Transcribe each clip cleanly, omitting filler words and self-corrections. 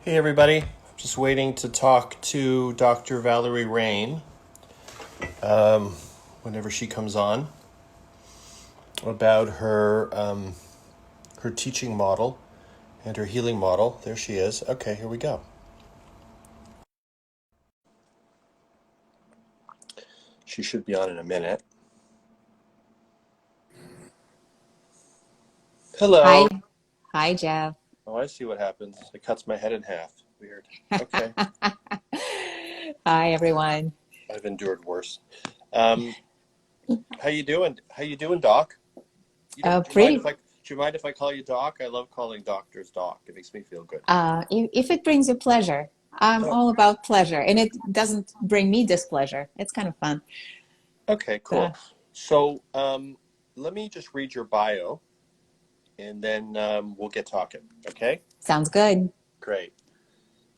Hey everybody, just waiting to talk to Dr. Valerie Rain whenever she comes on about her teaching model and her healing model. There she is. Okay, here we go. She should be on in a minute. Hi, Hello. hi, Jeff. Oh, I see what happens. It cuts my head in half. Weird. Okay, Hi, everyone. I've endured worse. Um, how you doing? How you doing, Doc? Do you mind if Pretty. I call you Doc? I love calling doctors Doc. It makes me feel good. If it brings you pleasure, I'm Oh, all about pleasure, and it doesn't bring me displeasure. It's kind of fun. okay, So, cool. So, let me just read your bio and then we'll get talking. Okay? sounds good. Great.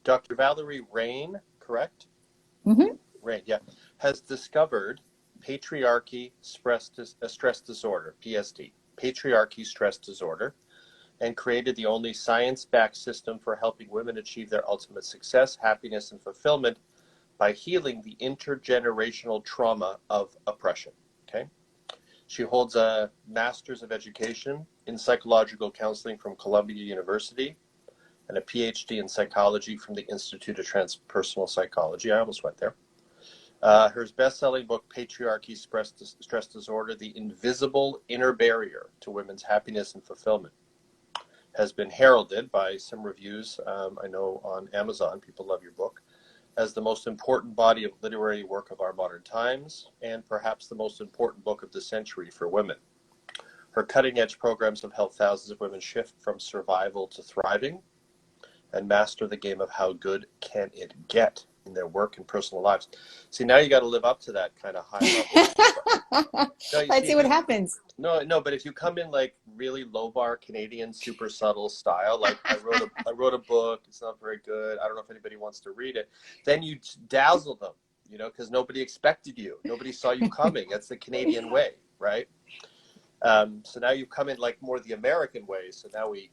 Dr. Valerie Rain, correct? Hmm. Rain, yeah, has discovered patriarchy stress disorder, PSD, patriarchy stress disorder, and created the only science-backed system for helping women achieve their ultimate success, happiness, and fulfillment by healing the intergenerational trauma of oppression. Okay? She holds a Master's of Education in Psychological Counseling from Columbia University and a PhD in Psychology from the Institute of Transpersonal Psychology. I almost went there. Her best-selling book, Patriarchy, Stress Disorder, The Invisible Inner Barrier to Women's Happiness and Fulfillment, has been heralded by some reviews, I know on Amazon. People love your book, as the most important body of literary work of our modern times, and perhaps the most important book of the century for women. Her cutting-edge programs have helped thousands of women shift from survival to thriving and master the game of how good can it get in their work and personal lives. See, now you got to live up to that kind of high level. No, you Let's see, see if what you happens. no, but if you come in like really low bar Canadian, super subtle style, like I wrote a book, it's not very good, I don't know if anybody wants to read it, then you dazzle them, because nobody expected you, nobody saw you coming. That's the Canadian way, right? So now you come in like more the American way. So now you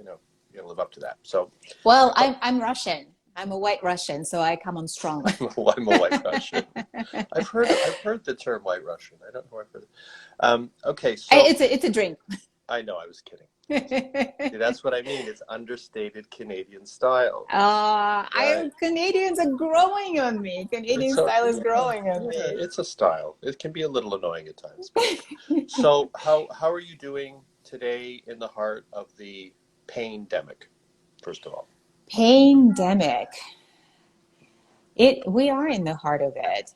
know, you got to live up to that. So Well, I'm Russian. I'm a white Russian, so I come on strong. I'm a white Russian. I've heard the term white Russian. I don't know where I've heard it. Okay, so It's a drink. I know I was kidding. See, that's what I mean. It's understated Canadian style, right? Canadians are growing on me. Canadian style is growing on Yeah, me. it's a style. It can be a little annoying at times, but so how are you doing today in the heart of the pain-demic, first of all? Pandemic. We are in the heart of it.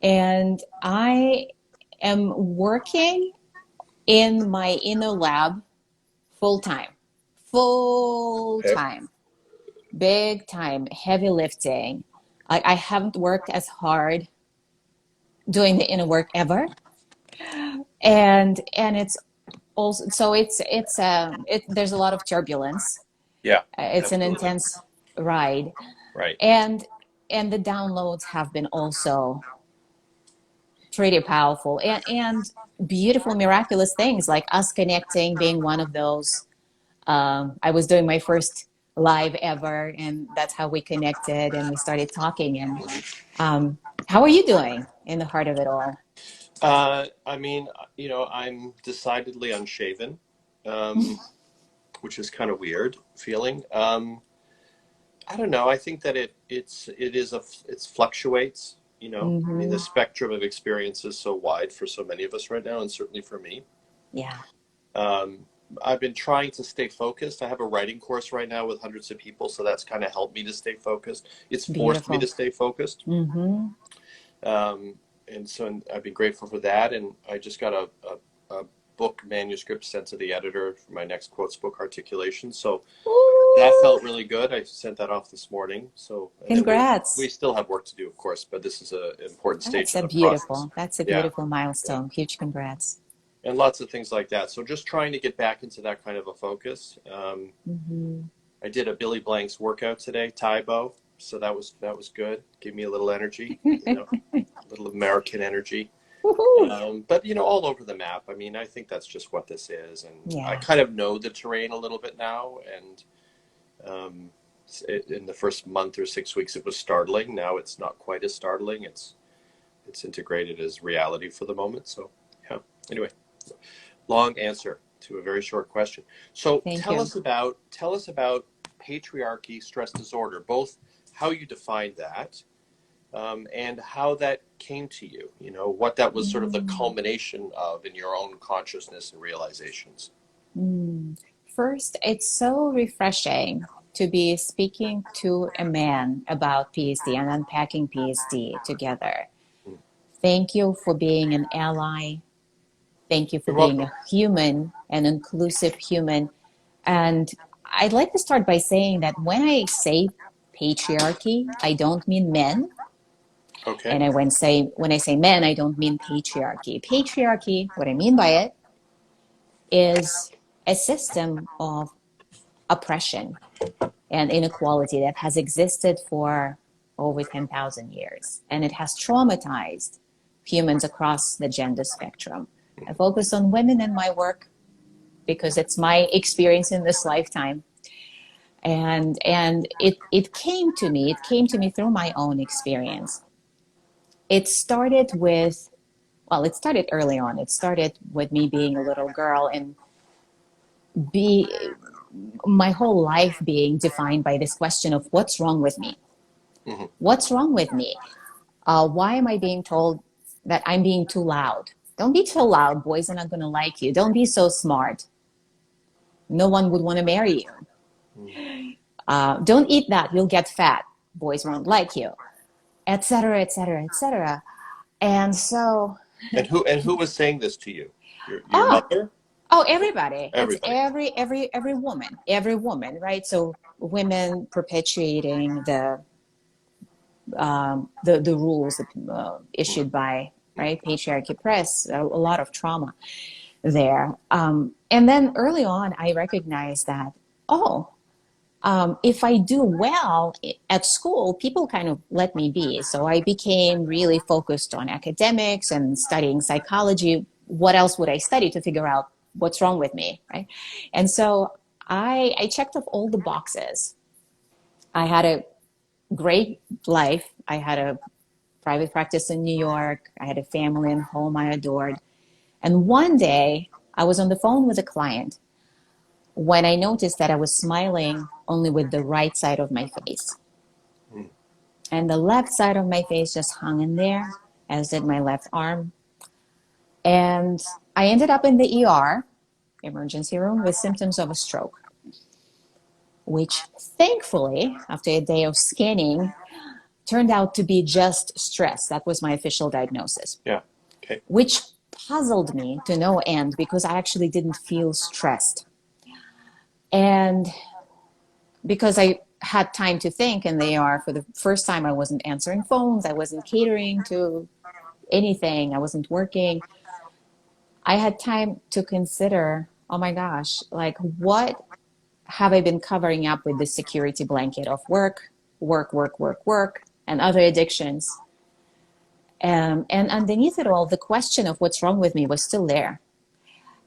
And I am working in my inner lab full time, full Okay. time, big time, heavy lifting. I haven't worked as hard doing the inner work ever. And it's also, so there's a lot of turbulence. Yeah, It's an absolutely. intense ride. Right. And, and the downloads have been also pretty powerful and beautiful, miraculous things like us connecting being one of those. I was doing my first live ever, and that's how we connected and we started talking. And how are you doing in the heart of it all? I mean, I'm decidedly unshaven, um, which is kind of weird feeling. I don't know. I think that it fluctuates. I mean, the Hmm. spectrum of experience is so wide for so many of us right now, and certainly for me. Yeah, Um, I've been trying to stay focused. I have a writing course right now with hundreds of people, so that's kind of helped me to stay focused. It's forced me to beautiful. stay focused. Hmm. Um, and so I've been grateful for that. And I just got a book manuscript sent to the editor for my next quotes book articulation. So that Ooh, felt really good. I sent that off this morning. So, and then we congrats. still have work to do, of course, but this is an important stage in the process. That's a Yeah. beautiful Yeah. milestone. Huge congrats. And lots of things like that. So just trying to get back into that kind of a focus. Hmm. I did a Billy Blanks workout today, Taibo. So that was good. Give me a little energy, a little American energy. Woohoo. But all over the map. I mean, I think that's just what this is, and I Yeah. kind of know the terrain a little bit now, and In the first month or 6 weeks, it was startling. Now it's not quite as startling. It's integrated as reality for the moment. So yeah. Anyway, long answer to a very short question. So Thank tell you. us about patriarchy stress disorder, both how you defined that, and how that came to you. You know, what that was sort of the Mm. culmination of in your own consciousness and realizations. First, it's so refreshing to be speaking to a man about PSD and unpacking PSD together. Thank you for being an ally. Thank you for You're being welcome. a human, an inclusive human. And I'd like to start by saying that when I say patriarchy, I don't mean men. Okay. And when I say men, I don't mean patriarchy. Patriarchy, what I mean by it, is a system of oppression and inequality that has existed for over 10,000 years. And it has traumatized humans across the gender spectrum. I focus on women in my work because it's my experience in this lifetime. And it came to me, through my own experience. It started with, well, it started early on. It started with me being a little girl and be my whole life being defined by this question of what's wrong with me? Mm-hmm. What's wrong with me? Why am I being told that I'm being too loud? Don't be too loud. Boys are not going to like you. Don't be so smart. No one would want to marry you. Don't eat that. You'll get fat. Boys won't like you, etc., etc., etc. And so, And who was saying this to you? Your oh, mother? oh, everybody. It's Everybody. every woman, right? So women perpetuating the rules issued by, right, patriarchy press, a lot of trauma there. And then early on, I recognized that, oh, if I do well at school, people kind of let me be. So I became really focused on academics and studying psychology. What else would I study to figure out what's wrong with me, right? And so I checked off all the boxes. I had a great life. I had a private practice in New York. I had a family and home I adored. And one day I was on the phone with a client when I noticed that I was smiling only with the right side of my face. And the left side of my face just hung in there, as did my left arm. And I ended up in the ER, emergency room, with symptoms of a stroke, which thankfully, after a day of scanning, turned out to be just stress. That was my official diagnosis, Yeah. Okay. which puzzled me to no end because I actually didn't feel stressed. And because I had time to think in the ER for the first time, I wasn't answering phones, I wasn't catering to anything, I wasn't working. I had time to consider, oh my gosh, like what have I been covering up with this security blanket of work, work, work, work, work, and other addictions? And underneath it all, the question of what's wrong with me was still there.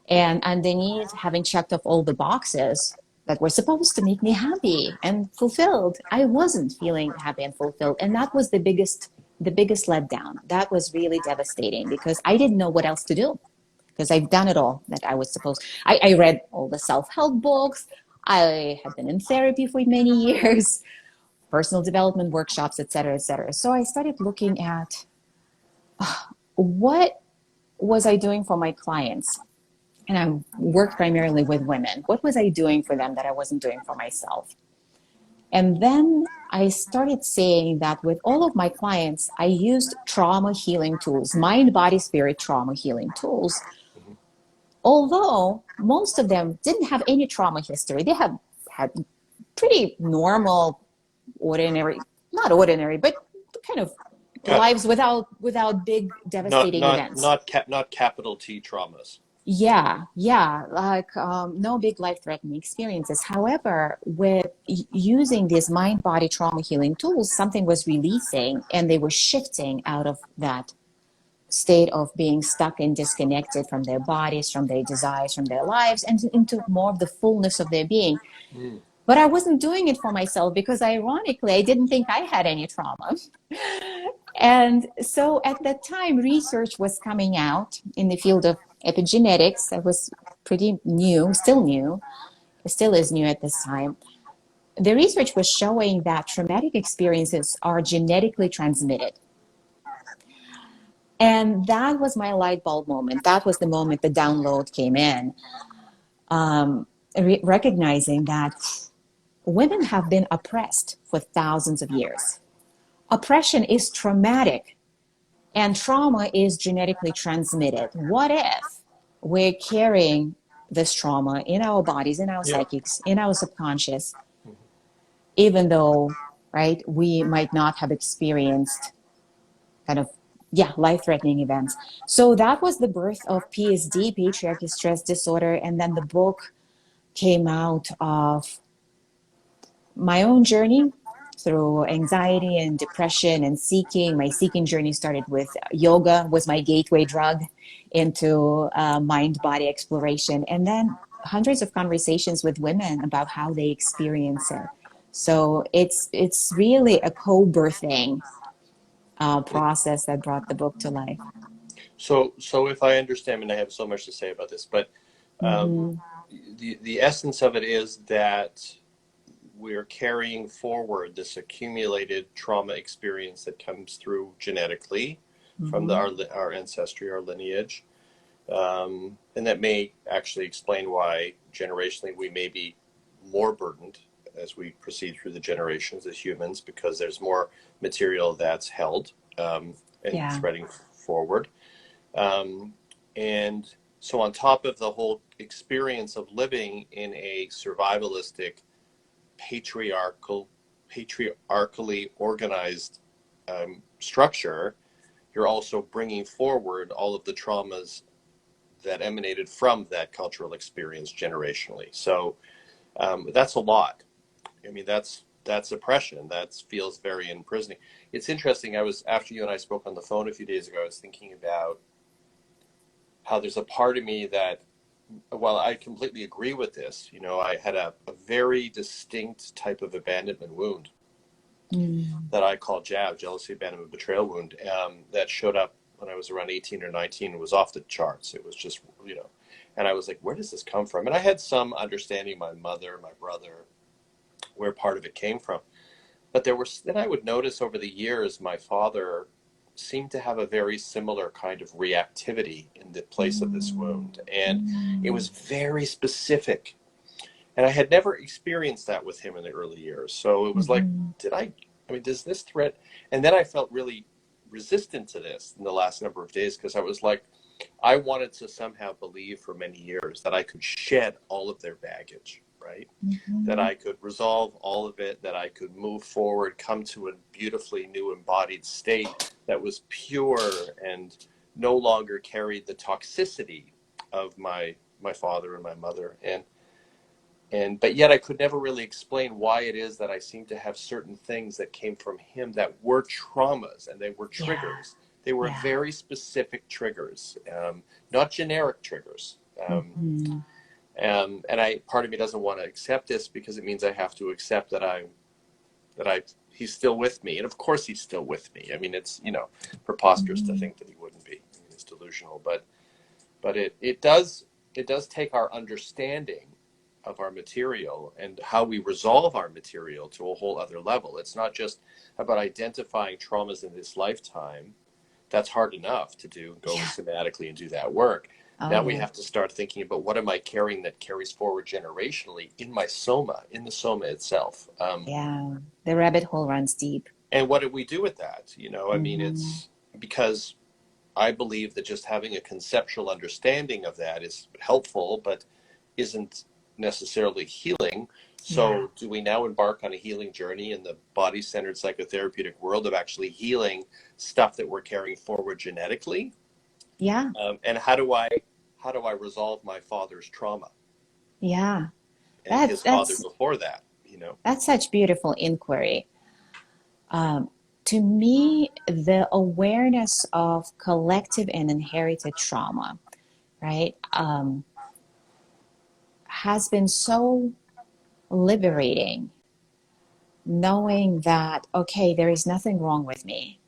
And underneath, having checked off all the boxes that were supposed to make me happy and fulfilled, I wasn't feeling happy and fulfilled. And that was the biggest letdown. That was really devastating because I didn't know what else to do because I've done it all that I was supposed. I read all the self-help books. I had been in therapy for many years, personal development workshops, et cetera, et cetera. So I started looking at what was I doing for my clients? And I worked primarily with women. What was I doing for them that I wasn't doing for myself? And then I started saying that with all of my clients, I used trauma healing tools, mind, body, spirit trauma healing tools. Although most of them didn't have any trauma history, they have had pretty normal, ordinary, not ordinary, but kind of Yeah. lives without big devastating events. Not capital T traumas. Yeah, like no big life-threatening experiences. However, with using these mind-body trauma healing tools, something was releasing and they were shifting out of that state of being stuck and disconnected from their bodies, from their desires, from their lives, and into more of the fullness of their being. But I wasn't doing it for myself because ironically, I didn't think I had any trauma. And so at that time, research was coming out in the field of epigenetics. That was pretty new, still new, it still is new at this time. The research was showing that traumatic experiences are genetically transmitted. And that was my light bulb moment. That was the moment the download came in, recognizing that women have been oppressed for thousands of years. Oppression is traumatic, and trauma is genetically transmitted. What if we're carrying this trauma in our bodies, in our Yeah. psychics, in our subconscious, even though, right, we might not have experienced kind of, yeah, life-threatening events. So that was the birth of PSD, patriarchy stress disorder, and then the book came out of my own journey through anxiety and depression and seeking. My seeking journey started with yoga, was my gateway drug into mind-body exploration, and then hundreds of conversations with women about how they experience it. So it's really a co-birthing process that brought the book to life. So if I understand, and I have so much to say about this, but um, Mm-hmm. the essence of it is that we're carrying forward this accumulated trauma experience that comes through genetically from Mm-hmm. our ancestry, our lineage, and that may actually explain why generationally we may be more burdened as we proceed through the generations as humans, because there's more material that's held and Yeah. threading forward. Um, and so, on top of the whole experience of living in a survivalistic, patriarchal, patriarchally organized structure, you're also bringing forward all of the traumas that emanated from that cultural experience generationally. So that's a lot. I mean, that's oppression. That feels very imprisoning. It's interesting. I was after you and I spoke on the phone a few days ago. I was thinking about how there's a part of me that, while I completely agree with this, I had a very distinct type of abandonment wound Mm. that I call JAB, jealousy, abandonment, betrayal wound, that showed up when I was around 18 or 19. It was off the charts. It was just, and I was like, where does this come from? And I had some understanding, my mother, my brother, where part of it came from. But then I would notice over the years, my father seemed to have a very similar kind of reactivity in the place of this Mm. wound. And it Mm. was very specific. And I had never experienced that with him in the early years. So it was like, Mhm. does this threat? And then I felt really resistant to this in the last number of days, because I was like, I wanted to somehow believe for many years that I could shed all of their baggage, right? That Mhm. I could resolve all of it, that I could move forward, come to a beautifully new embodied state that was pure and no longer carried the toxicity of my father and my mother. But yet I could never really explain why it is that I seem to have certain things that came from him that were traumas, and they were Yeah. triggers. They were Yeah. very specific triggers, not generic triggers. Mhm. And part of me doesn't want to accept this, because it means I have to accept that he's still with me, and of course he's still with me. I mean, it's preposterous to Mhm. think that he wouldn't be. I mean, it's delusional, but it does take our understanding of our material and how we resolve our material to a whole other level. It's not just about identifying traumas in this lifetime. That's hard enough to do, go Yeah. somatically and do that work. Oh Now we yeah. have to start thinking about, what am I carrying that carries forward generationally in my soma, in the soma itself. Yeah. The rabbit hole runs deep. And what do we do with that? I mean, Mhm. it's because I believe that just having a conceptual understanding of that is helpful, but isn't necessarily healing. Yeah. So, do we now embark on a healing journey in the body centered psychotherapeutic world of actually healing stuff that we're carrying forward genetically? Yeah. And how do I resolve my father's trauma Yeah. and That's his father that's before that? You know. that's such beautiful inquiry. Um, to me, the awareness of collective and inherited trauma, right, has been so liberating, knowing that, okay, there is nothing wrong with me.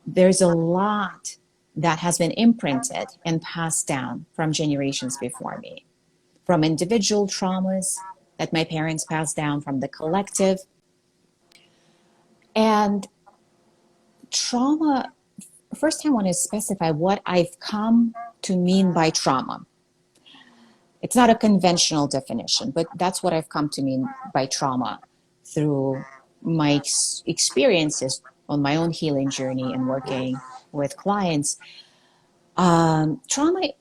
There's a lot that has been imprinted and passed down from generations before me, from individual traumas that my parents passed down, from the collective. And trauma, first I want to specify what I've come to mean by trauma. It's not a conventional definition, but that's what I've come to mean by trauma through my experiences on my own healing journey and working with clients. Trauma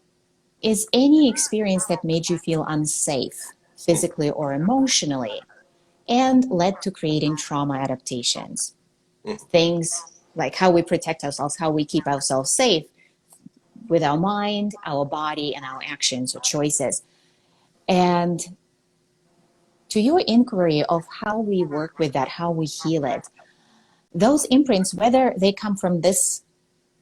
is any experience that made you feel unsafe, physically or emotionally, and led to creating trauma adaptations. Things like how we protect ourselves, how we keep ourselves safe with our mind, our body, and our actions or choices. And to your inquiry of how we work with that, how we heal it, those imprints, whether they come from this,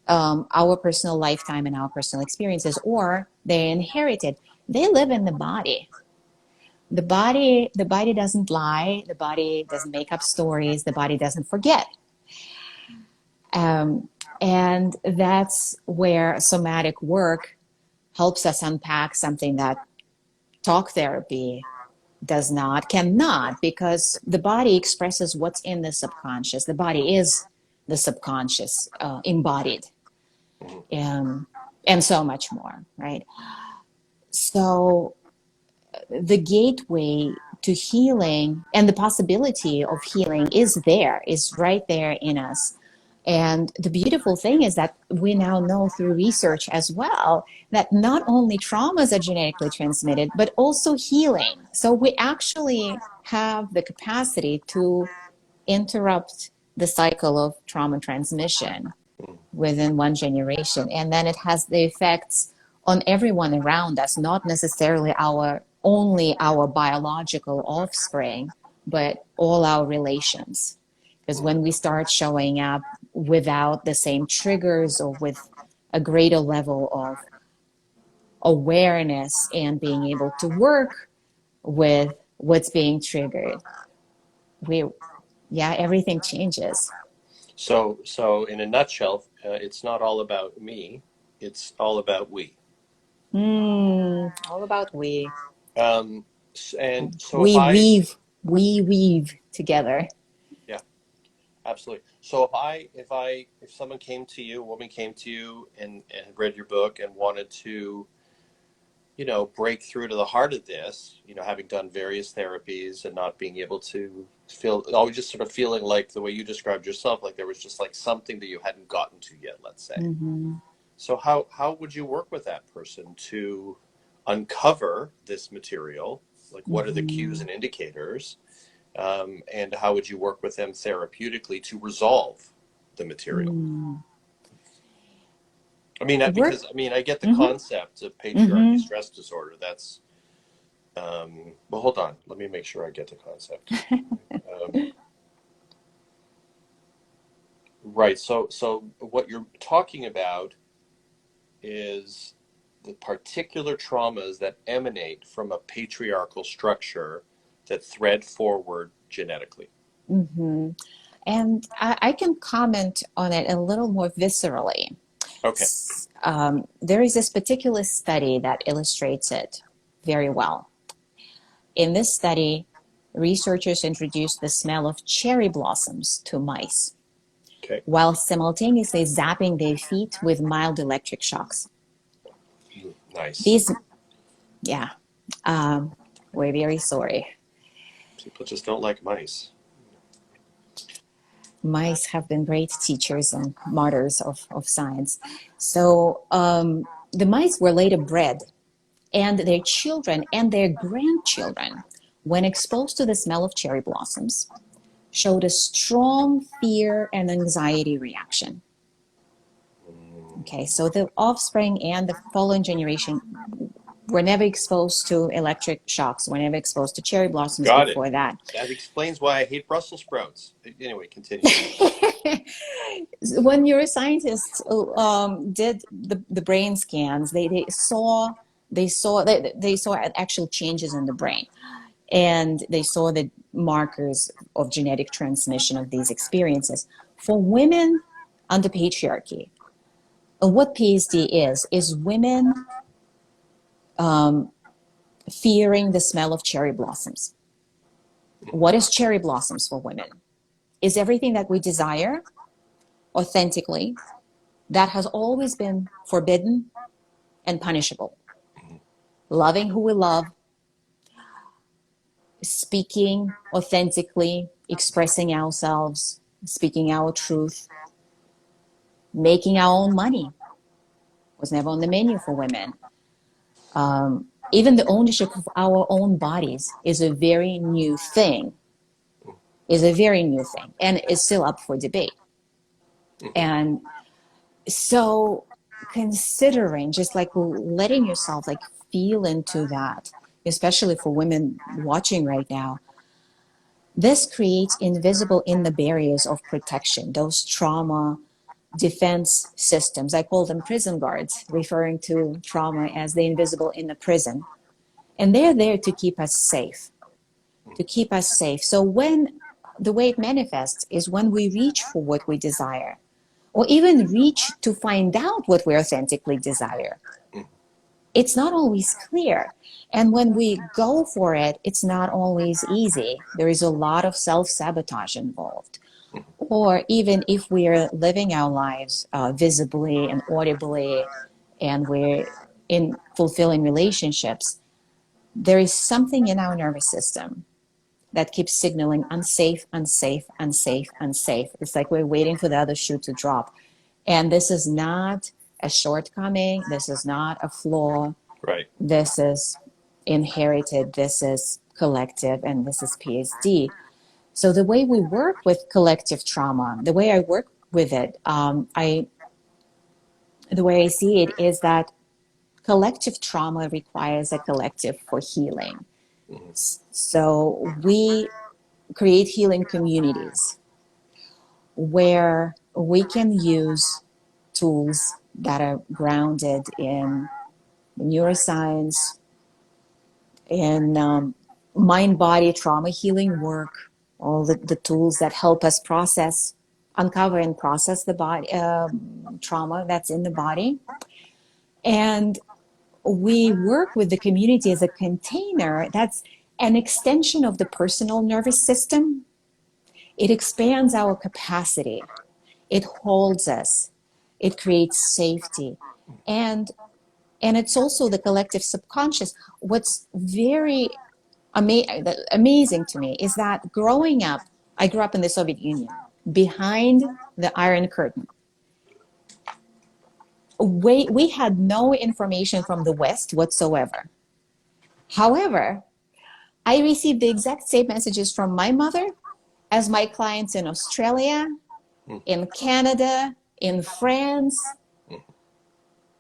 our personal lifetime and our personal experiences, or they're inherited, they live in the body. The body doesn't lie. The body doesn't make up stories. The body doesn't forget. And that's where somatic work helps us unpack something that talk therapy cannot, because the body expresses what's in the subconscious. The body is the subconscious embodied, and so much more, right? So the gateway to healing and the possibility of healing is right there in us. And the beautiful thing is that we now know through research as well that not only traumas are genetically transmitted, but also healing. So we actually have the capacity to interrupt the cycle of trauma transmission within one generation. And then it has the effects on everyone around us, not necessarily only our biological offspring, but all our relations. Because when we start showing up without the same triggers or with a greater level of awareness and being able to work with what's being triggered, everything changes. So in a nutshell, it's not all about me; it's all about we. All about we. Um, and so We weave together. yeah, absolutely. So if someone came to you, a woman came to you and had read your book and wanted to, break through to the heart of this, having done various therapies and not being able to feel, always just sort of feeling like the way you described yourself, like there was just like something that you hadn't gotten to yet, let's say. Mm-hmm. So how would you work with that person to uncover this material? Like, what are the cues and indicators? And how would you work with them therapeutically to resolve the material? I mean, because I get the concept of patriarchy stress disorder. That's well, hold on. Let me make sure I get the concept. Right. So what you're talking about is the particular traumas that emanate from a patriarchal structure that thread forward genetically. Mm-hmm. And I can comment on it a little more viscerally. Okay. There is this particular study that illustrates it very well. In this study, researchers introduced the smell of cherry blossoms to mice, Okay. while simultaneously zapping their feet with mild electric shocks. Nice. We're very sorry. People just don't like mice. Mice have been great teachers and martyrs of science. So the mice were later bred, and their children and their grandchildren, when exposed to the smell of cherry blossoms, showed a strong fear and anxiety reaction. Okay, so the offspring and the following generation were never exposed to electric shocks, were never exposed to cherry blossoms Got it. before that. That explains why I hate Brussels sprouts. Anyway, continue. When neuroscientists did the brain scans, they saw actual changes in the brain. and they saw the markers of genetic transmission of these experiences. For women under patriarchy, what PSD is women fearing the smell of cherry blossoms. What is cherry blossoms for women? Is everything that we desire authentically that has always been forbidden and punishable. Loving who we love, speaking authentically, expressing ourselves, speaking our truth, making our own money was never on the menu for women. Even the ownership of our own bodies is a very new thing, and is still up for debate. And so considering just like letting yourself like feel into that, especially for women watching right now, this creates invisible in the barriers of protection, those trauma defense systems. I call them prison guards, referring to trauma as the invisible in the prison. And they're there to keep us safe, So when the way it manifests is when we reach for what we desire, or even reach to find out what we authentically desire. It's not always clear. And when we go for it, it's not always easy. There is a lot of self-sabotage involved. Or even if we're living our lives visibly and audibly, and we're in fulfilling relationships, there is something in our nervous system that keeps signaling unsafe, unsafe, unsafe, unsafe. It's like we're waiting for the other shoe to drop. And this is not a shortcoming. This is not a flaw. Right. This is inherited. This is collective, and this is PSD. So the way we work with collective trauma, the way I work with it, the way I see it is that collective trauma requires a collective for healing. So we create healing communities where we can use tools that are grounded in neuroscience, in mind-body trauma healing work, all the tools that help us uncover and process the body trauma that's in the body. And we work with the community as a container that's an extension of the personal nervous system. It expands our capacity. It holds us. It creates safety. And it's also the collective subconscious. What's very amazing to me is that growing up, I grew up in the Soviet Union, behind the Iron Curtain. We had no information from the West whatsoever. However, I received the exact same messages from my mother as my clients in Australia, in Canada, in France.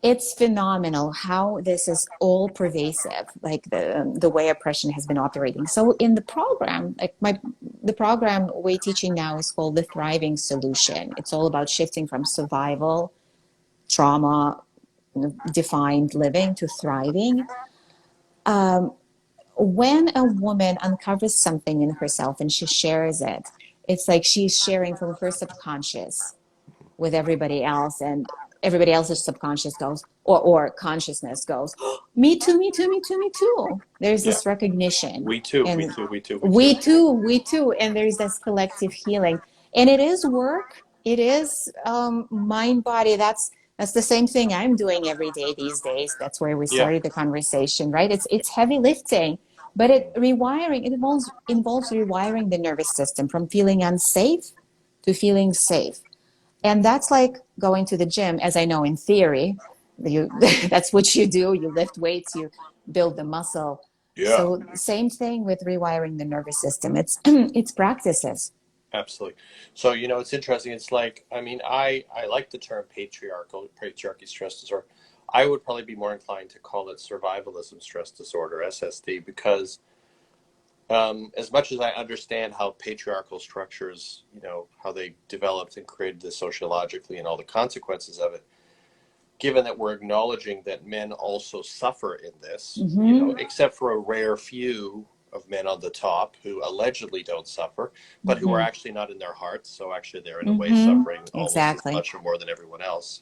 It's phenomenal how this is all pervasive, like the way oppression has been operating. So in the program, the program we're teaching now is called the Thriving Solution. It's all about shifting from survival, trauma, defined living to thriving. When a woman uncovers something in herself and she shares it, it's like she's sharing from her subconscious with everybody else, and everybody else's subconscious goes, or consciousness goes, oh, me too, me too, me too, me too. There's this recognition. We too, and we too, we too. We too. And there's this collective healing. And it is work. It is mind, body. That's the same thing I'm doing every day these days. That's where we started the conversation, right? It's heavy lifting, but it involves rewiring the nervous system from feeling unsafe to feeling safe. And that's like going to the gym, as I know in theory, that's what you do. You lift weights, you build the muscle. Yeah. So same thing with rewiring the nervous system. It's practices. Absolutely. So, it's interesting. It's like, I like the term patriarchy stress disorder. I would probably be more inclined to call it survivalism stress disorder, SSD, because as much as I understand how patriarchal structures, how they developed and created this sociologically and all the consequences of it, given that we're acknowledging that men also suffer in this, except for a rare few, of men on the top who allegedly don't suffer, but who are Mm-hmm. actually not in their hearts. So actually, they're in a way Mm-hmm. suffering almost as Exactly. much or more than everyone else.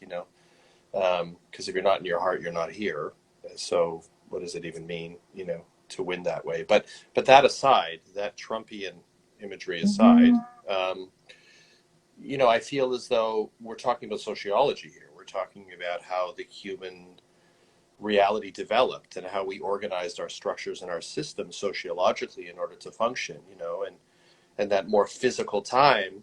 Because if you're not in your heart, you're not here. So what does it even mean? To win that way. But that aside, that Trumpian imagery aside, Mm-hmm. um, I feel as though we're talking about sociology here. We're talking about how the human reality developed and how we organized our structures and our systems sociologically in order to function, and that more physical time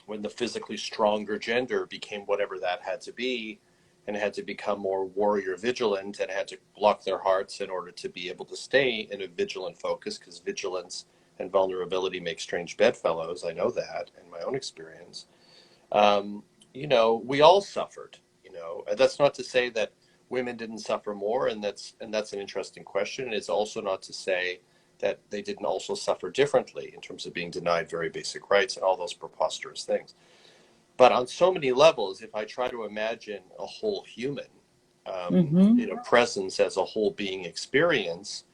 when the physically stronger gender became whatever that had to be and had to become more warrior vigilant and had to block their hearts in order to be able to stay in a vigilant focus, because vigilance and vulnerability make strange bedfellows. I know that in my own experience. um, we all suffered. And that's not to say that women didn't suffer more, and that's an interesting question. And it's also not to say that they didn't also suffer differently in terms of being denied very basic rights and all those preposterous things. But on so many levels, if I try to imagine a whole human, Mm-hmm. presence as a whole being experience,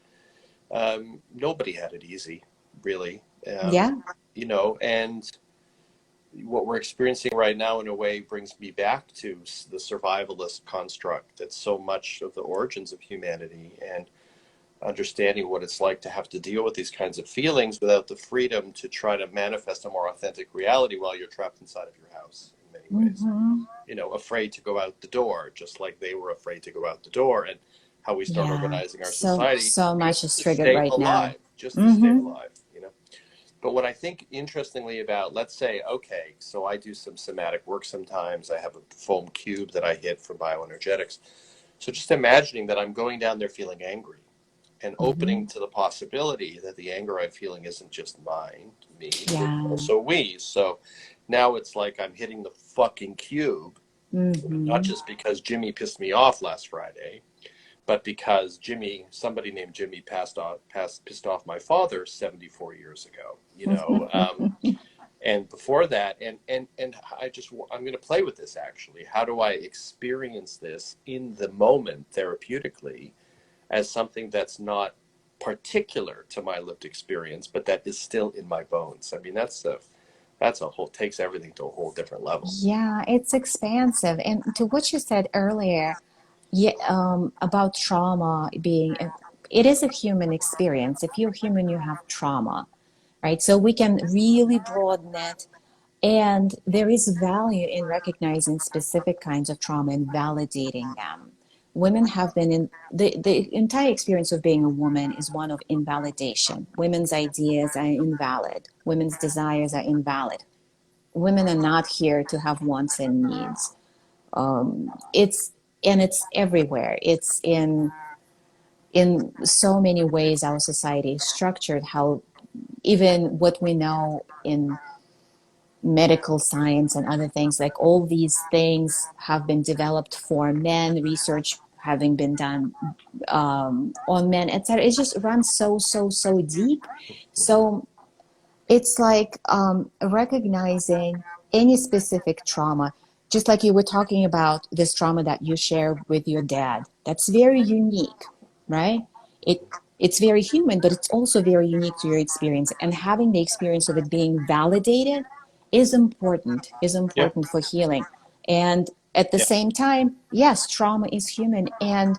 nobody had it easy, really. Yeah. And what we're experiencing right now in a way brings me back to the survivalist construct that's so much of the origins of humanity, and understanding what it's like to have to deal with these kinds of feelings without the freedom to try to manifest a more authentic reality while you're trapped inside of your house in many ways. Mm-hmm. Afraid to go out the door, just like they were afraid to go out the door, and how we start Yeah. organizing our So society so much just is to triggered stay right now. alive, just to stay Mm-hmm. alive. But what I think interestingly about, let's say, okay, so I do some somatic work sometimes. I have a foam cube that I hit for bioenergetics. So just imagining that I'm going down there feeling angry and opening Mm-hmm. to the possibility that the anger I'm feeling isn't just mine, me, but Yeah. also we. So now it's like I'm hitting the fucking cube, not Mm-hmm. just because Jimmy pissed me off last Friday, but because somebody named Jimmy pissed off my father 74 years ago, and before that, and I'm going to play with this actually. How do I experience this in the moment therapeutically as something that's not particular to my lived experience, but that is still in my bones? I mean, that's a whole takes everything to a whole different level. Yeah, it's expansive. And to what you said earlier, yeah, about trauma being, it is a human experience. If you're human, you have trauma, right? So we can really broaden it. And there is value in recognizing specific kinds of trauma and validating them. Women have been in the entire experience of being a woman is one of invalidation. Women's ideas are invalid. Women's desires are invalid. Women are not here to have wants and needs. It's and it's everywhere. It's in so many ways our society is structured. How even what we know in medical science and other things, like all these things have been developed for men, research having been done on men, etc. It just runs so deep. So it's like recognizing any specific trauma, just like you were talking about this trauma that you share with your dad. That's very unique, right? It's very human, but it's also very unique to your experience. And having the experience of it being validated is Yeah, important for healing. And at the yeah, same time, yes, trauma is human, and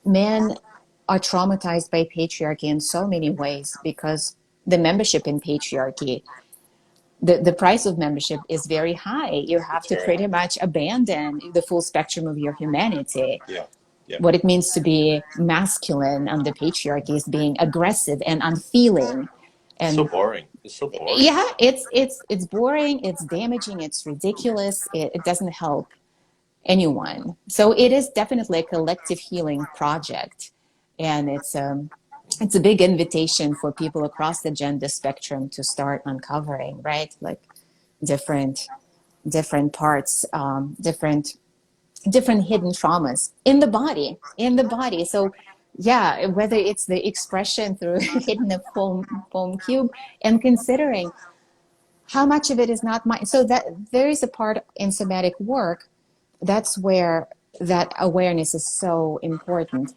men are traumatized by patriarchy in so many ways because the membership in patriarchy, the price of membership is very high. You have it's to very high. pretty much abandon the full spectrum of your humanity. Yeah, yeah. What it means to be masculine under patriarchy is being aggressive and unfeeling. It's so And boring. It's so boring. yeah, it's boring, it's damaging, it's ridiculous, it doesn't help anyone. So it is definitely a collective healing project, and it's a big invitation for people across the gender spectrum to start uncovering, right? Like different different parts, different hidden traumas in the body. So yeah, whether it's the expression through hitting a foam cube and considering how much of it is not mine. So that there is a part in somatic work, that's where that awareness is so important.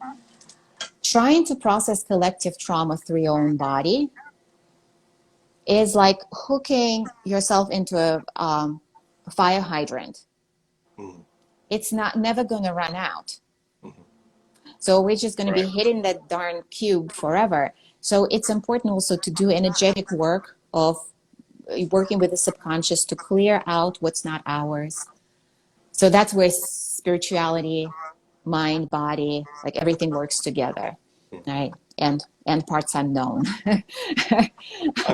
trying to process collective trauma through your own body is like hooking yourself into a fire hydrant. Mm-hmm. It's not never going to run out. So we're just going to be Right. hitting that darn cube forever. So it's important also to do energetic work of working with the subconscious to clear out what's not ours. So that's where spirituality, mind, body, like everything works together, right? And parts unknown. I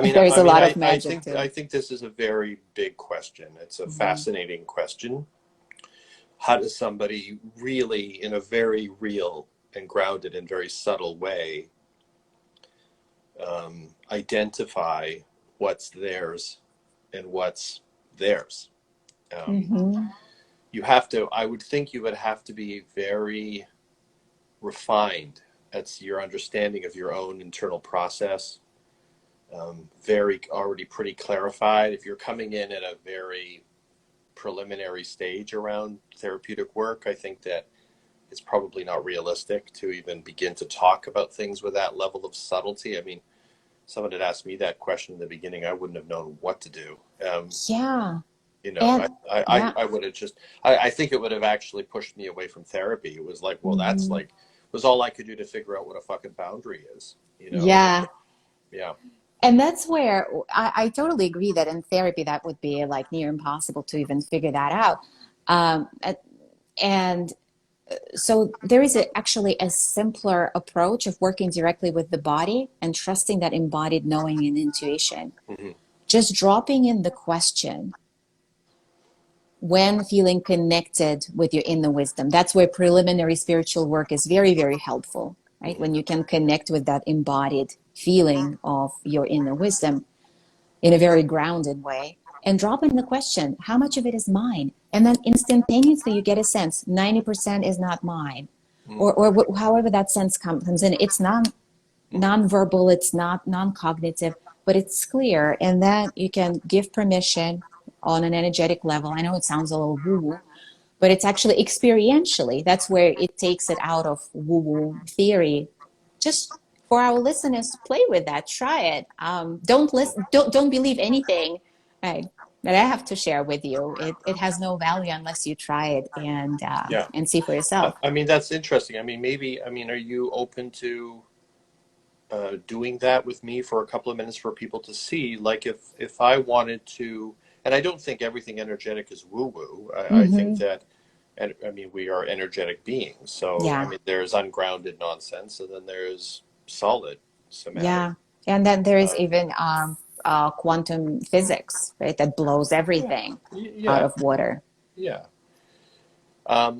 mean, There's a lot of magic I too. think this is a very big question. It's a Mm-hmm. fascinating question. How does somebody really, in a very real and grounded and very subtle way, identify what's theirs and what's theirs? Um, Mm-hmm. you have to, I would think you would have to be very refined. That's your understanding of your own internal process. Very already pretty clarified. If you're coming in at a very preliminary stage around therapeutic work, I think that it's probably not realistic to even begin to talk about things with that level of subtlety. I mean, someone had asked me that question in the beginning, I wouldn't have known what to do. Yeah. You know, And yeah. I would have just, I think it would have actually pushed me away from therapy. It was like, well, that's Mm-hmm. like, was all I could do to figure out what a fucking boundary is, you know? And Yeah. yeah. And that's where I totally agree that in therapy that would be like near impossible to even figure that out. Um, and so there is actually a simpler approach of working directly with the body and trusting that embodied knowing and intuition. Hmm. Just dropping in the question when feeling connected with your inner wisdom. That's where preliminary spiritual work is very, very helpful, right? Hmm. When you can connect with that embodied feeling of your inner wisdom in a very grounded way and drop in the question, how much of it is mine? And then instantaneously you get a sense 90% is not mine. Hmm. Or however that sense comes in. It's Hmm. non-verbal, it's not non-cognitive, but it's clear. And then you can give permission on an energetic level. I know it sounds a little woo-woo, but it's actually experientially. That's where it takes it out of woo-woo theory. Just for our listeners to play with that, try it. Don't listen. Don't believe anything that I have to share with you. It has no value unless you try it Yeah. and see for yourself. I mean, that's interesting. I mean, maybe, I mean, are you open to doing that with me for a couple of minutes for people to see? Like, if I wanted to, and I don't think everything energetic is woo woo. I think Mm-hmm. that, and I mean, we are energetic beings. So, I Yeah, mean, there's ungrounded nonsense, and then there's solid somatic. yeah. And then there is Uh, even quantum physics, right? That blows yeah, everything out yeah, of water. yeah.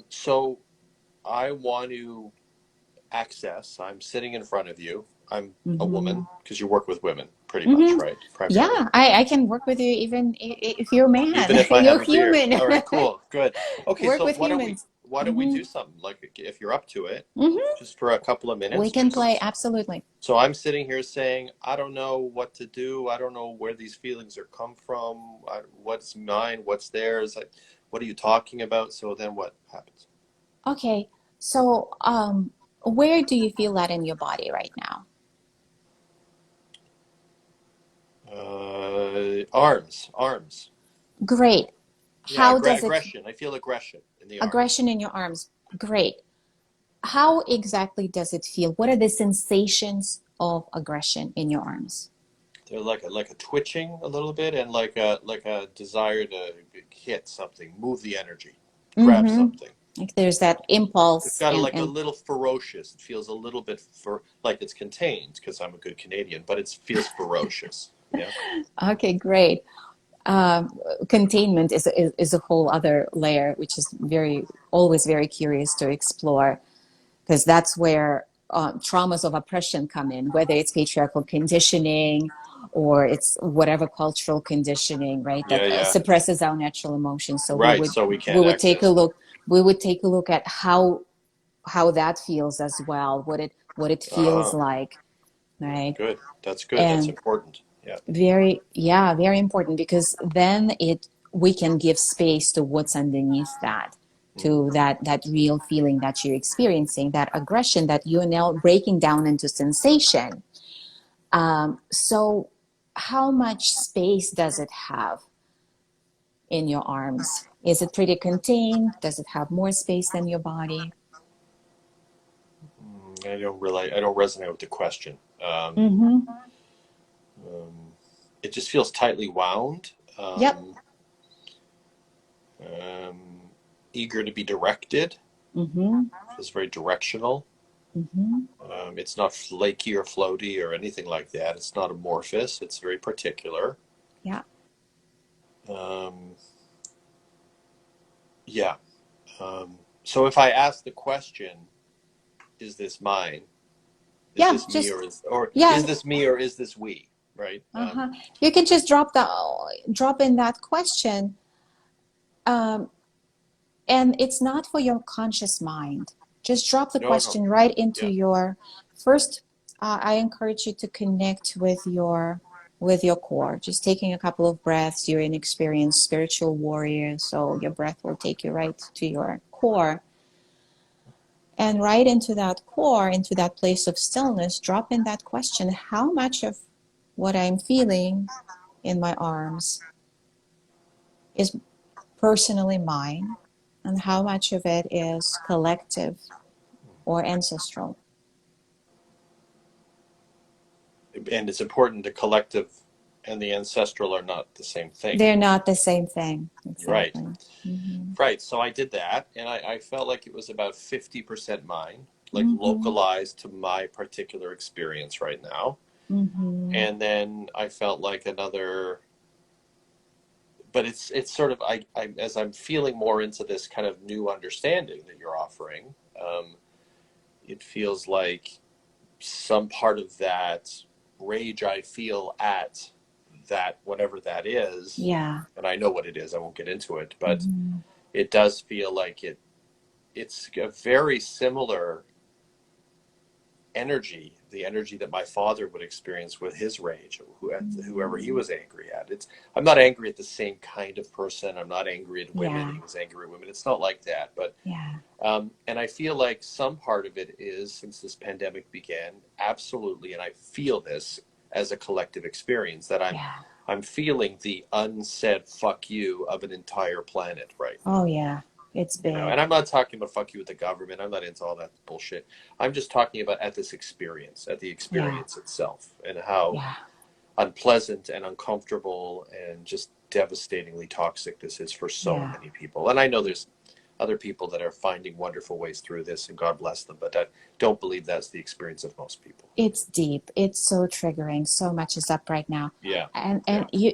So I want to access. I'm sitting in front of you. I'm a Mm-hmm. woman because you work with women pretty much, Mm-hmm. right? Primarily. Yeah, I can work with you even if you're a man. Even if I have You're a beard. human. All right, cool, good. Okay, Work so with humans. why don't we Hmm. do something like if you're up to it, Hmm. just for a couple of We minutes, can play, just absolutely. so I'm sitting here saying I don't know what to do. I don't know where these feelings are come from. What's mine? What's theirs? Like, what are you talking about? So then what happens? Okay, so where do you feel that in your body right now? Arms. Great. Yeah, How does it, aggression. I feel aggression in the arms. aggression in your arms? Great. How exactly does it feel? What are the sensations of aggression in your arms? They're like a twitching a little bit and like a desire to hit something, move the energy, grab Mm-hmm. something. Like there's that It's impulse got like a and little ferocious. It feels a little bit for like it's contained because I'm a good Canadian, but it feels ferocious. Yeah. okay, great. um, Containment is a whole other layer, which is always very curious to explore, because that's where traumas of oppression come in, whether it's patriarchal conditioning or it's whatever cultural conditioning, right, that Yeah, yeah. suppresses our natural emotions. So Right. So we we can't would take a access them. look we would take a look at how that feels as well, what it feels Ah, like, right? good. That's good. That's And important. Yeah. very important, because then it we can give space to what's underneath that. to that real feeling that you're experiencing, that aggression that you're now breaking down into sensation. So how much space does it have in your arms? Is it pretty contained? Does it have more space than your body? I don't resonate with the question. Mm-hmm. It just feels tightly wound. Yep. Eager to be directed. Mm-hmm. It's very directional. Mm-hmm. It's not flaky or floaty or anything like that. It's not amorphous. It's very particular. Yeah. Yeah. So if I ask the question, is this mine? Is Yeah. this me Yeah. is this me or is this we? Right. You can just drop in that question, and it's not for your conscious mind. Just drop the No. question right into Yeah. your first. I encourage you to connect with your core. Just taking a couple of breaths. You're an experienced spiritual warrior, so your breath will take you right to your core. And right into that core, into that place of stillness, drop in that question: how much of what I'm feeling in my arms is personally mine, and how much of it is collective or ancestral? And it's important the collective and the ancestral are not the same thing. They're not the same thing. Right. Exactly. Mm-hmm. Right. So I did that, and I felt like it was about 50% mine, like Mm-hmm. localized to my particular experience right now. Mm-hmm. And then I felt like another, but it's sort of, I as I'm feeling more into this kind of new understanding that you're offering, it feels like some part of that rage I feel at that, whatever that is, Yeah. and I know what it is, I won't get into it, but Mm-hmm. it does feel like it's a very similar energy, the energy that my father would experience with his rage, whoever he was angry at. I'm not angry at the same kind of person. I'm not angry at women. Yeah. He was angry at women. It's not like that. But Yeah. and I feel like some part of it is, since this pandemic began, absolutely, and I feel this as a collective experience, that Yeah. I'm feeling the unsaid fuck you of an entire planet right now. Oh yeah. It's big. And I'm not talking about fuck you with the government. I'm not into all that bullshit. I'm just talking about at the Yeah. experience itself, and how Yeah. unpleasant and uncomfortable and just devastatingly toxic this is for so Yeah. many people. And I know there's other people that are finding wonderful ways through this, and God bless them, but I don't believe that's the experience of most people. It's deep. It's so triggering. So much is up right now. Yeah. And Yeah.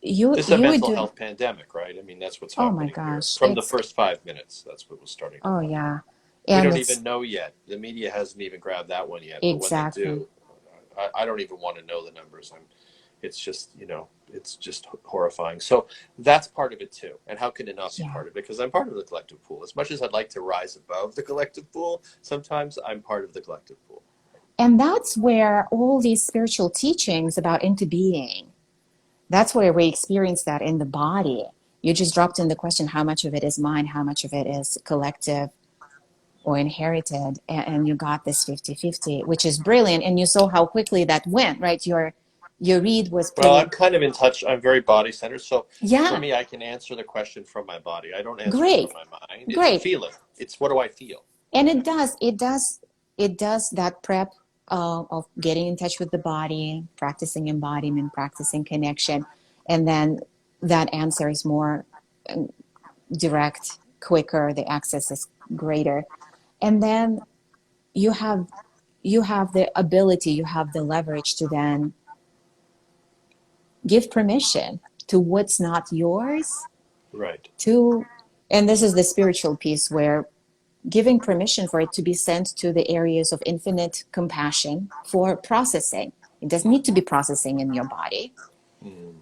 This is a you would mental do. health pandemic, right? I mean, that's what's Oh my happening here. gosh. From the first 5 minutes, that's what was starting to Oh happen. yeah. We And don't it's even know yet. The media hasn't even grabbed that one yet. But when they exactly. do, I don't even want to know the numbers. It's just, it's just horrifying. So that's part of it too. And how can it not be Yeah. part of it? Because I'm part of the collective pool. As much as I'd like to rise above the collective pool, sometimes I'm part of the collective pool. And that's where all these spiritual teachings about into being, that's where we experience that in the body. You just dropped in the question, how much of it is mine, how much of it is collective or inherited, and you got this 50-50, which is brilliant. And you saw how quickly that went, right? Your read was Well, pretty. I'm kind of in touch. I'm very body centered. So for Yeah. me, I can answer the question from my body. I don't answer it from Great. my mind. It's a Great. feeling. It's what do I feel? And it does that prep of getting in touch with the body, practicing embodiment, practicing connection, and then that answer is more direct, quicker, the access is greater. And then you have the ability, you have the leverage to then give permission to what's not yours Right. to, and this is the spiritual piece where giving permission for it to be sent to the areas of infinite compassion for processing. It doesn't need to be processing in your body. Mm.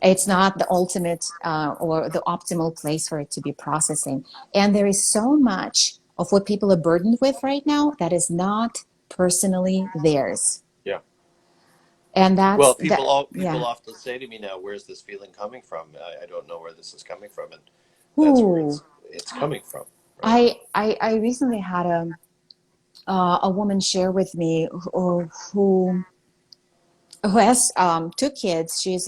It's not the ultimate or the optimal place for it to be processing. And there is so much of what people are burdened with right now that is not personally theirs. Yeah. And Well, yeah. people often say to me now, "Where's this feeling coming from?" I don't know where this is coming from, and that's where Ooh, it's coming from. right. I recently had a woman share with me who has two kids. She's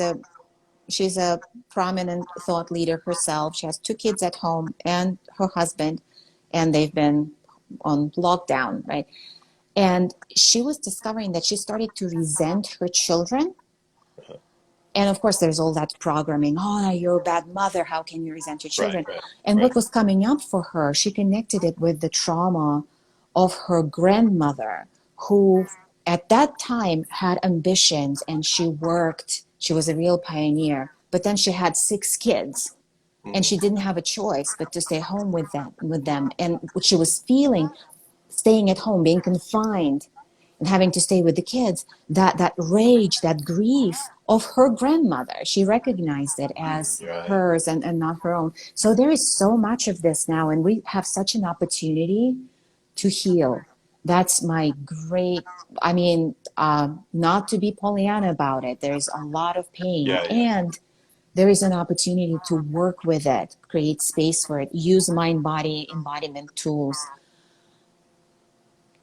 a prominent thought leader herself. She has two kids at home and her husband, and they've been on lockdown, right? And she was discovering that she started to resent her children. Uh-huh. And of course, there's all that programming. Oh, you're a bad mother. How can you resent your Right, children? right, And right. what was coming up for her, she connected it with the trauma of her grandmother, who at that time had ambitions and she worked. She was a real pioneer. But then she had six kids and Mm, she didn't have a choice but to stay home with them. And what she was feeling, staying at home, being confined, and having to stay with the kids, that rage, that grief of her grandmother, she recognized it as right. hers and not her own. So there is so much of this now, and we have such an opportunity to heal. That's my great, I mean, not to be Pollyanna about it. There's a lot of pain, Yeah, yeah, and there is an opportunity to work with it, create space for it, use mind body embodiment tools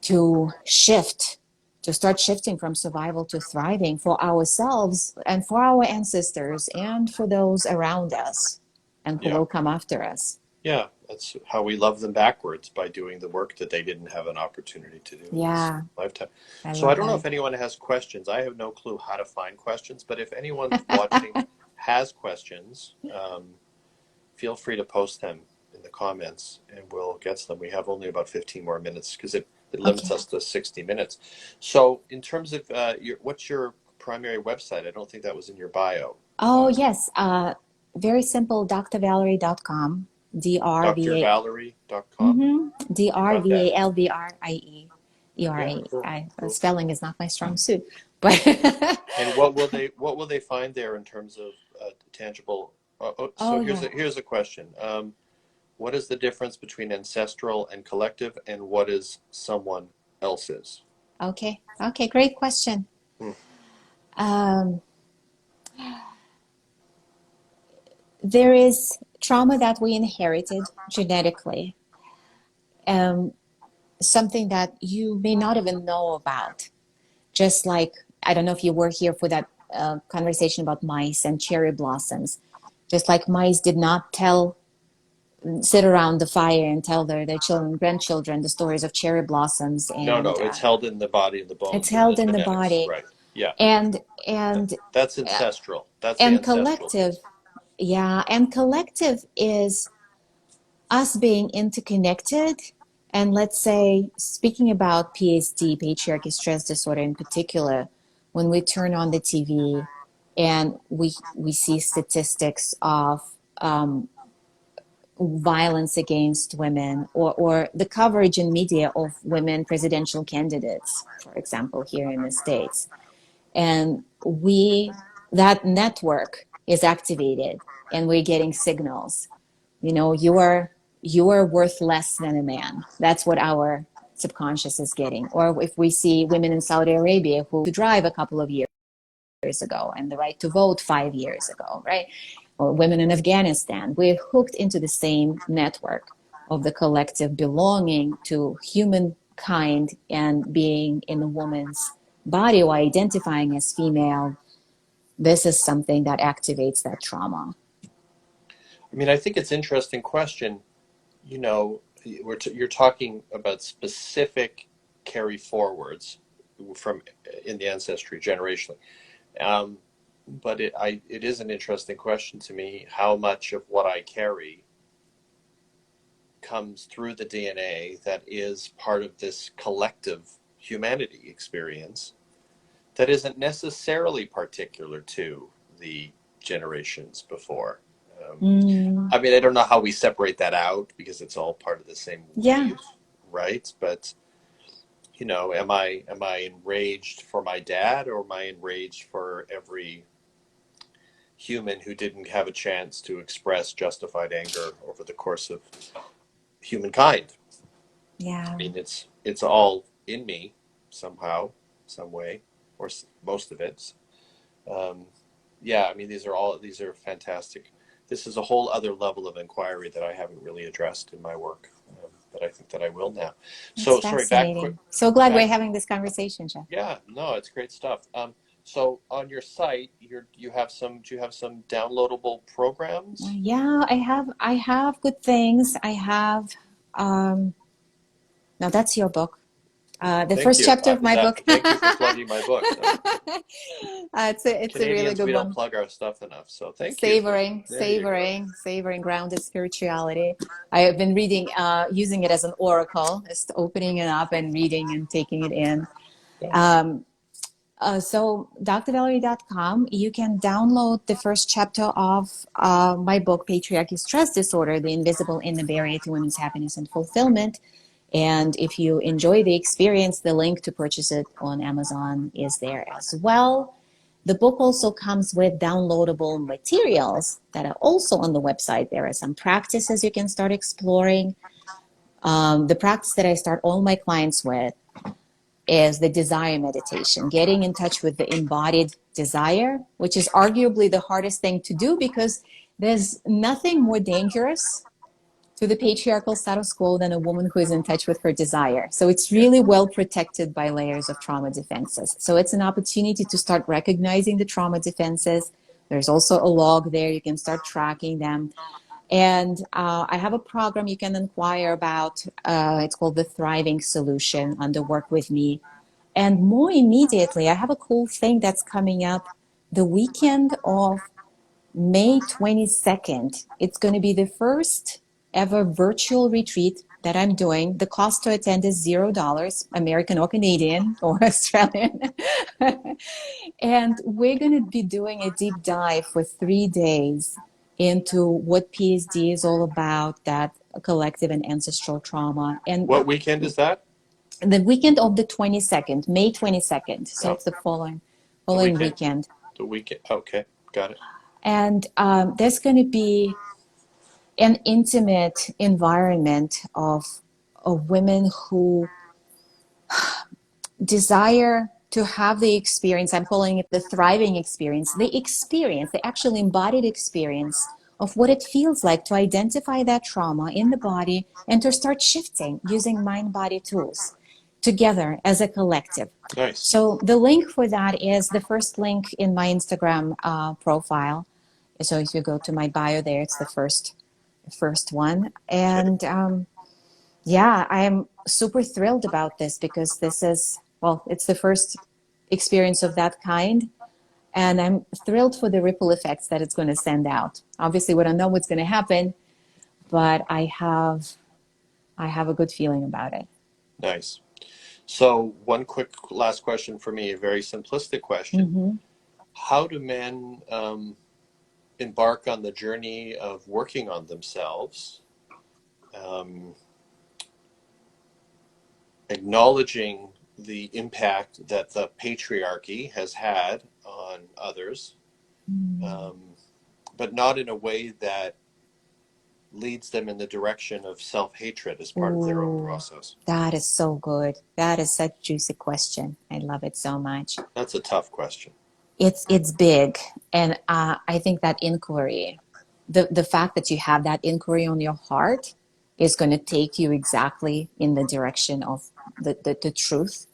to shift, to start shifting from survival to thriving for ourselves and for our ancestors and for those around us and who yeah. will come after us. Yeah, that's how we love them backwards, by doing the work that they didn't have an opportunity to do in this Yeah, lifetime. I So I love don't know that. if anyone has questions. I have no clue how to find questions, but if anyone watching has questions, feel free to post them in the comments and we'll get to them. We have only about 15 more minutes because it limits Okay. us to 60 minutes. So in terms of what's your primary website? I don't think that was in your bio. Oh, Um, yes. Very simple, drvalerie.com. D-R-V-A. drvalerie.com. Mm-hmm. You got that? D-R-V-A-L-V-R-I-E. Yeah, E-R-A. cool, cool. Spelling is not my strong suit, but And what will they find there in terms of tangible? So oh, here's yeah. a question. What is the difference between ancestral and collective, and what is someone else's? Okay. Okay. Great question. Hmm. Um, there is trauma that we inherited genetically, um, something that you may not even know about. Just like, I don't know if you were here for that conversation about mice and cherry blossoms. Just like mice did not sit around the fire and tell their children, grandchildren, the stories of cherry blossoms, No, and no, it's held in the body and the it's bones and the held in the genetics, body, right? Yeah, and and that's uh, ancestral. That's the and ancestral collective, piece. yeah, and collective is us being interconnected. And let's say, speaking about PSD, patriarchy stress disorder in particular, when we turn on the TV and we see statistics of violence against women, or the coverage in media of women presidential candidates, for example, here in the States, and that network is activated and we're getting signals, you are worth less than a man. That's what our subconscious is getting. Or if we see women in Saudi Arabia who drive a couple of years ago and the right to vote 5 years ago, right? Or women in Afghanistan, we're hooked into the same network of the collective belonging to humankind and being in a woman's body or identifying as female. This is something that activates that trauma. I mean, I think it's an interesting question. You know, you're talking about specific carry forwards from in the ancestry generationally. Um, but it is an interesting question to me, how much of what I carry comes through the DNA that is part of this collective humanity experience that isn't necessarily particular to the generations before. Um, Mm, I mean, I don't know how we separate that out because it's all part of the same yeah, weave, right? But am I enraged for my dad, or am I enraged for every human who didn't have a chance to express justified anger over the course of humankind? I yeah, mean, it's all in me somehow, some way, or most of it. Um, yeah, I mean, these are fantastic. This is a whole other level of inquiry that I haven't really addressed in my work. but I think that I will now. That's So sorry, back quick, fascinating. So glad we're back. having this conversation, Jeff. Yeah, no, it's great stuff. So on your site, you have some. Do you have some downloadable programs? Yeah, I have good things. I have now that's your book. The Thank first you. chapter of my book. Thank you for plugging my book. It's a really Canadians, good we don't one. plug our stuff enough, so thank you. Savoring, There you go. savoring, savoring grounded spirituality. I have been reading, using it as an oracle, just opening it up and reading and taking it in. Nice. Um, so drvalerie.com, you can download the first chapter of my book, Patriarchy Stress Disorder, The Invisible Inner Barrier to Women's Happiness and Fulfillment. And if you enjoy the experience, the link to purchase it on Amazon is there as well. The book also comes with downloadable materials that are also on the website. There are some practices you can start exploring. The practice that I start all my clients with is the desire meditation, getting in touch with the embodied desire, which is arguably the hardest thing to do because there's nothing more dangerous to the patriarchal status quo than a woman who is in touch with her desire. So it's Yeah. really well protected by layers of trauma defenses. So it's an opportunity to start recognizing the trauma defenses. There's also a log there. You can start tracking them. And I have a program you can inquire about. It's called the Thriving Solution under Work With Me. And more immediately, I have a cool thing that's coming up the weekend of May 22nd. It's going to be the first ever virtual retreat that I'm doing. The cost to attend is $0, American or Canadian or Australian. And we're going to be doing a deep dive for 3 days into what PSD is all about, that collective and ancestral trauma. And What weekend is that? the weekend of the 22nd, May 22nd. So Oh, it's the following the following weekend. weekend. The weekend. Okay, got it. And there's going to be an intimate environment of women who desire to have the experience. I'm calling it the thriving experience, the actual embodied experience of what it feels like to identify that trauma in the body and to start shifting using mind body tools together as a collective. Nice. So the link for that is the first link in my Instagram profile. So if you go to my bio there, it's the first one. Okay. And yeah, I am super thrilled about this because this is, well, it's the first experience of that kind. And I'm thrilled for the ripple effects that it's going to send out. Obviously, we don't know what's going to happen, but I have a good feeling about it. Nice. So one quick last question for me, a very simplistic question. Mm-hmm. How do men embark on the journey of working on themselves, um, acknowledging the impact that the patriarchy has had on others, um, but not in a way that leads them in the direction of self-hatred as part of their own Ooh, process? that is so good. That is such a juicy question. I love it so much. That's a tough question. It's big, and I think that inquiry, the fact that you have that inquiry on your heart, is going to take you exactly in the direction of the truth.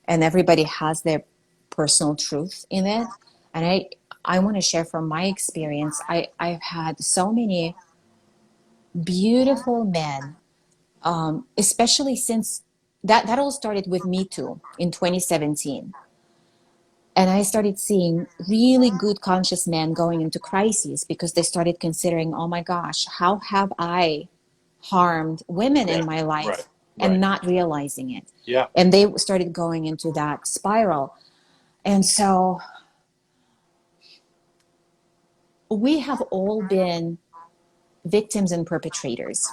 And everybody has their personal truth in it. And I want to share from my experience. I've had so many beautiful men, especially since that all started with Me Too in 2017. And I started seeing really good conscious men going into crises because they started considering, oh my gosh, how have I harmed women in Right, my right, life and right. not realizing it? Yeah. And they started going into that spiral. And so we have all been victims and perpetrators,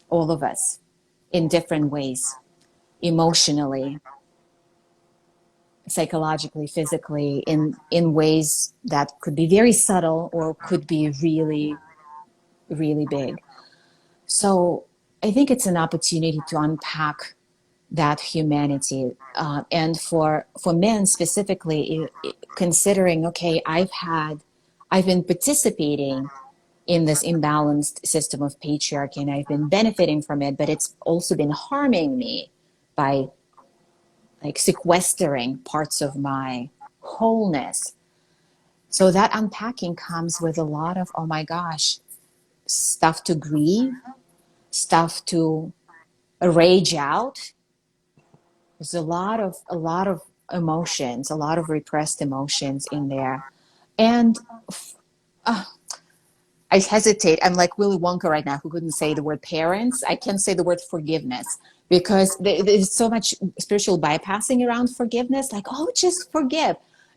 all of us, in different ways, emotionally, psychologically, physically, in ways that could be very subtle or could be really, really big. So I think it's an opportunity to unpack that humanity, and for men specifically, considering, okay, I've been participating in this imbalanced system of patriarchy, and I've been benefiting from it, but it's also been harming me by like sequestering parts of my wholeness. So that unpacking comes with a lot of, oh my gosh, stuff to grieve, stuff to rage out. There's a lot of emotions, a lot of repressed emotions in there. And uh, I hesitate. I'm like Willy Wonka right now, who couldn't say the word parents. I can say the word forgiveness because there's so much spiritual bypassing around forgiveness. Like, oh, just forgive.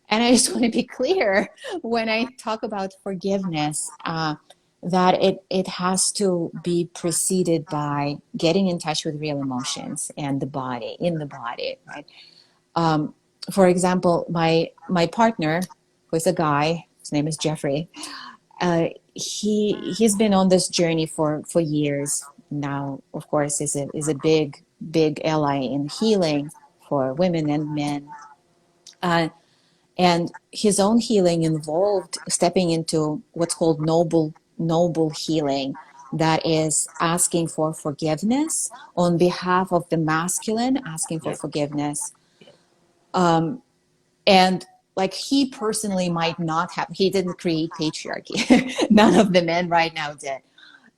And I just want to be clear when I talk about forgiveness, that it has to be preceded by getting in touch with real emotions and the body, in the body, right? Um, for example, my partner, who is a guy, his name is Jeffrey. He's been on this journey for years now. Of course, is a big ally in healing for women and men. Uh, and his own healing involved stepping into what's called noble healing, that is asking for forgiveness on behalf of the masculine, asking for Yeah. forgiveness. Yeah. And like he personally might not have, he didn't create patriarchy. None of the men right now did.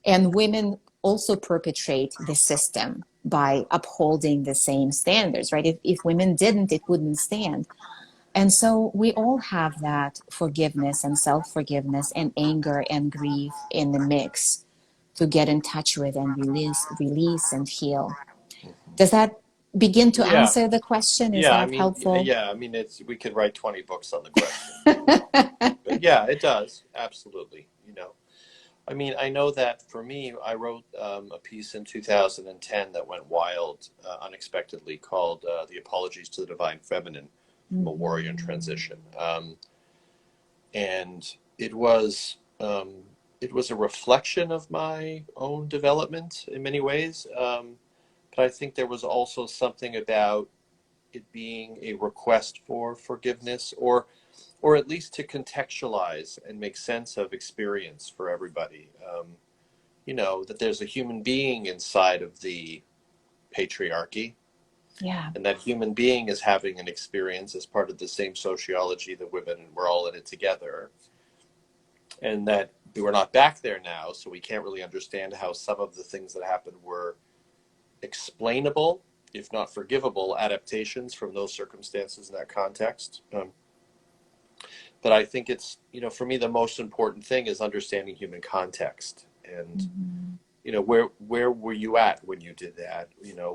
And women also perpetrate the system by upholding the same standards, right? If women didn't, it wouldn't stand. And so we all have that forgiveness and self-forgiveness and anger and grief in the mix to get in touch with and release and heal. Does that begin to Yeah. answer the question? Is Yeah. I that mean, helpful? yeah. I mean, we could write 20 books on the question. But yeah, it does. Absolutely. I mean, I know that for me, I wrote a piece in 2010 that went wild unexpectedly called The Apologies to the Divine Feminine from a Warrior in Transition. And it was a reflection of my own development in many ways. But I think there was also something about it being a request for forgiveness, or at least to contextualize and make sense of experience for everybody. That there's a human being inside of the patriarchy, Yeah. and that human being is having an experience as part of the same sociology that women, and we're all in it together, and that we're not back there now, so we can't really understand how some of the things that happened were explainable, if not forgivable, adaptations from those circumstances in that context. But I think it's, for me, the most important thing is understanding human context. And, Mm-hmm. where were you at when you did that?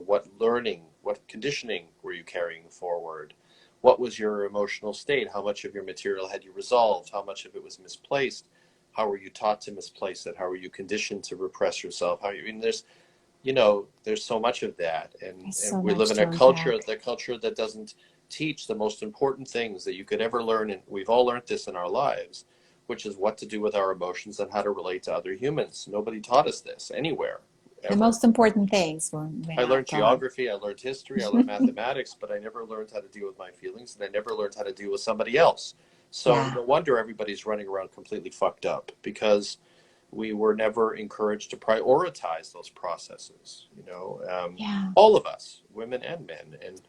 What learning, what conditioning were you carrying forward? What was your emotional state? How much of your material had you resolved? How much of it was misplaced? How were you taught to misplace it? How were you conditioned to repress yourself? There's so much of that, and There's and so we live much in to a culture, unpack. the culture that doesn't teach the most important things that you could ever learn, and we've all learned this in our lives, which is what to do with our emotions and how to relate to other humans. Nobody taught us this anywhere, The ever. most important things we're I not learned taught. geography, I learned history, I learned mathematics, but I never learned how to deal with my feelings, and I never learned how to deal with somebody else. So Yeah. no wonder everybody's running around completely fucked up, because we were never encouraged to prioritize those processes. Yeah. All of us, women and men, and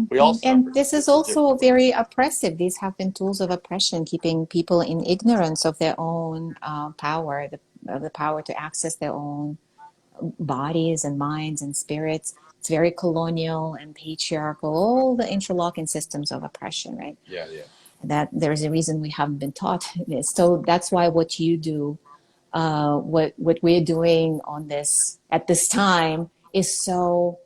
we all Mhm. And suffered this is this in also different ways. very oppressive. These have been tools of oppression, keeping people in ignorance of their own power, the power to access their own bodies and minds and spirits. It's very colonial and patriarchal, all the interlocking systems of oppression, right? Yeah, yeah, That there's a reason we haven't been taught this. So that's why what you do, what we're doing on this at this time is so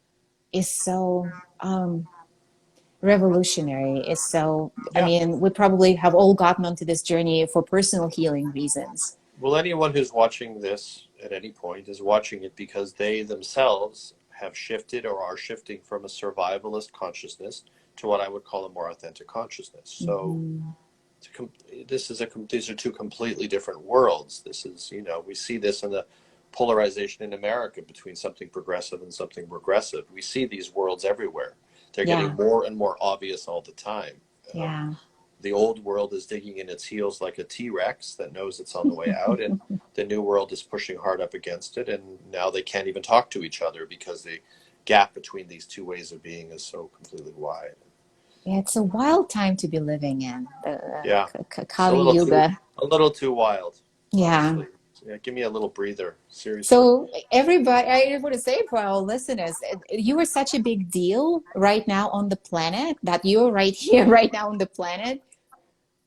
revolutionary. Is so, I yeah. mean, we probably have all gotten onto this journey for personal healing reasons. Well, anyone who's watching this at any point is watching it because they themselves have shifted or are shifting from a survivalist consciousness to what I would call a more authentic consciousness. So Mm-hmm. these are two completely different worlds. This is, we see this in the polarization in America between something progressive and something regressive. We see these worlds everywhere. They're getting Yeah, more and more obvious all the time. Um, yeah. the old world is digging in its heels like a T-Rex that knows it's on the way out, and the new world is pushing hard up against it, and now they can't even talk to each other because the gap between these two ways of being is so completely wide. Yeah, it's a wild time to be living in, the Yeah, it's Kali Yuga. a little too wild, Yeah. honestly. Yeah, give me a little breather, seriously. So everybody, I want to say for our listeners, you are such a big deal right now on the planet that you're right here, right now on the planet.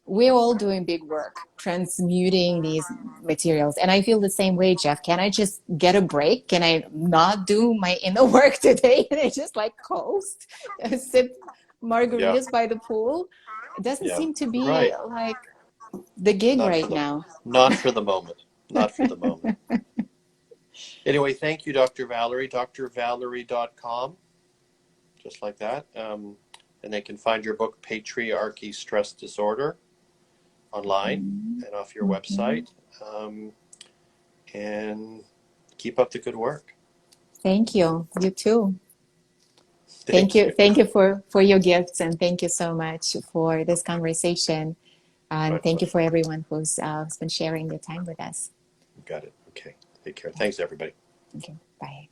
We're all doing big work transmuting these materials. And I feel the same way, Jeff. Can I just get a break? Can I not do my inner work today and I just like coast, sip Yeah, margaritas by the pool? It doesn't yeah, seem to be right. like the gig Not for right the now. not for the moment. Not for the moment. Anyway, thank you, Dr. Valerie. drvalerie.com, just like that. And they can find your book, Patriarchy Stress Disorder, online and off your Mhm. website. And keep up the good work. Thank you. You too. Thank Thank you. you. Thank you for your gifts and thank you so much for this conversation. My And thank you pleasure. for everyone who's been sharing their time with us. Got it. Okay. Take care. Thanks, everybody. Okay. Bye.